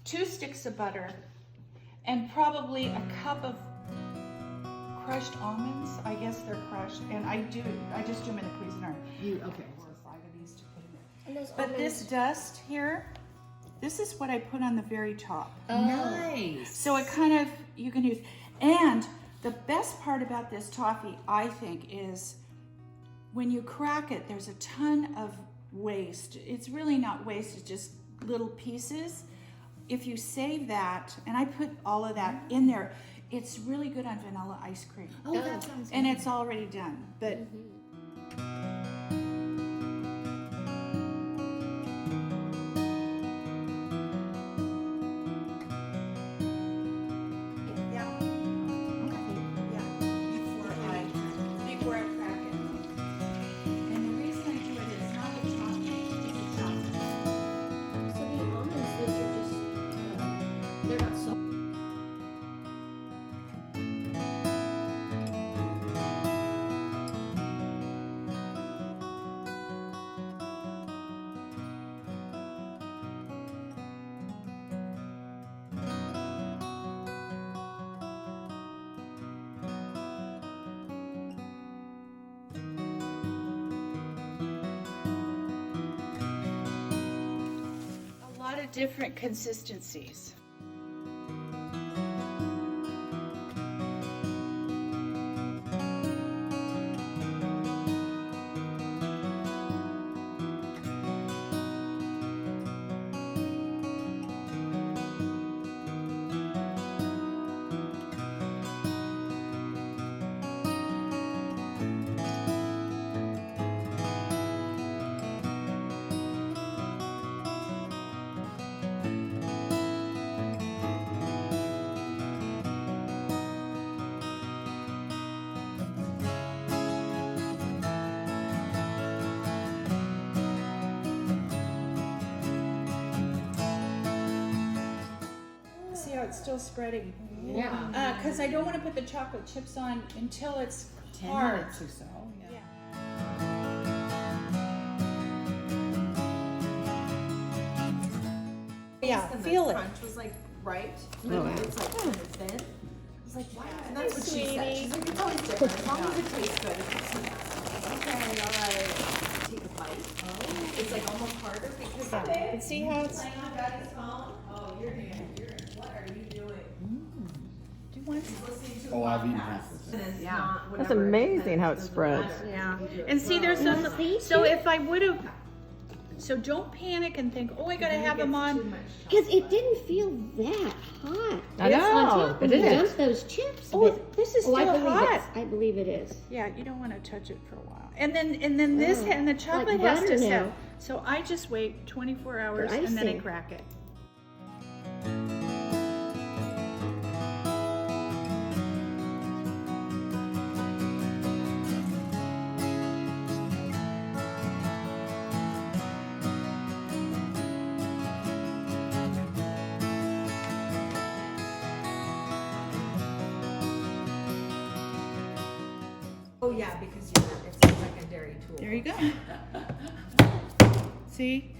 2 sticks of butter, and probably a cup of crushed almonds. I guess they're crushed, and I just do them in a Cuisinart. Okay. 4 or 5 of these to put in there. And those But this dust here, this is what I put on the very top. Nice. So it kind of, you can use, and the best part about this toffee, I think, is when you crack it, there's a ton of waste. It's really not waste, it's just little pieces. If you save that, and I put all of that in there, it's really good on vanilla ice cream. Oh, that sounds good. And it's already done, but before I crack it. And the reason I do it is not the chocolate, it's the chocolate. So the almonds, those are just, they're not so. A lot of different consistencies. See how it's still spreading? Yeah. Because I don't want to put the chocolate chips on until it's 10 hard. minutes or so. Yeah. Yeah, And feel the it. crunch was like right. Oh, wow. It's like kind of thin. I was like, wow. And that's what she said. Sweetie. She's like, it's always different. As long as it tastes good. It's okay, all right. Take a bite. Oh. It's like almost harder because And see how it's. playing on Daddy's phone. Oh, you're what are you doing? Do you want? Listening to Oh, a I've eaten podcast. half of it. And it's Yeah. not That's whatever, amazing how it doesn't spreads. matter. Yeah. And see, there's You those. want to taste So it? if I would have, so don't panic and think, oh, I gotta have them on. Because it didn't feel that hot. I It's on know, top when it you isn't. dump those chips. Oh, but- this is oh, I still believe hot. it. I believe it is. Yeah, you don't want to touch it for a while. And then this Oh, and the like chocolate has butter to set. now. So I just wait 24 hours and then I icing. crack it. Oh yeah, because it's a secondary tool. There you go. See?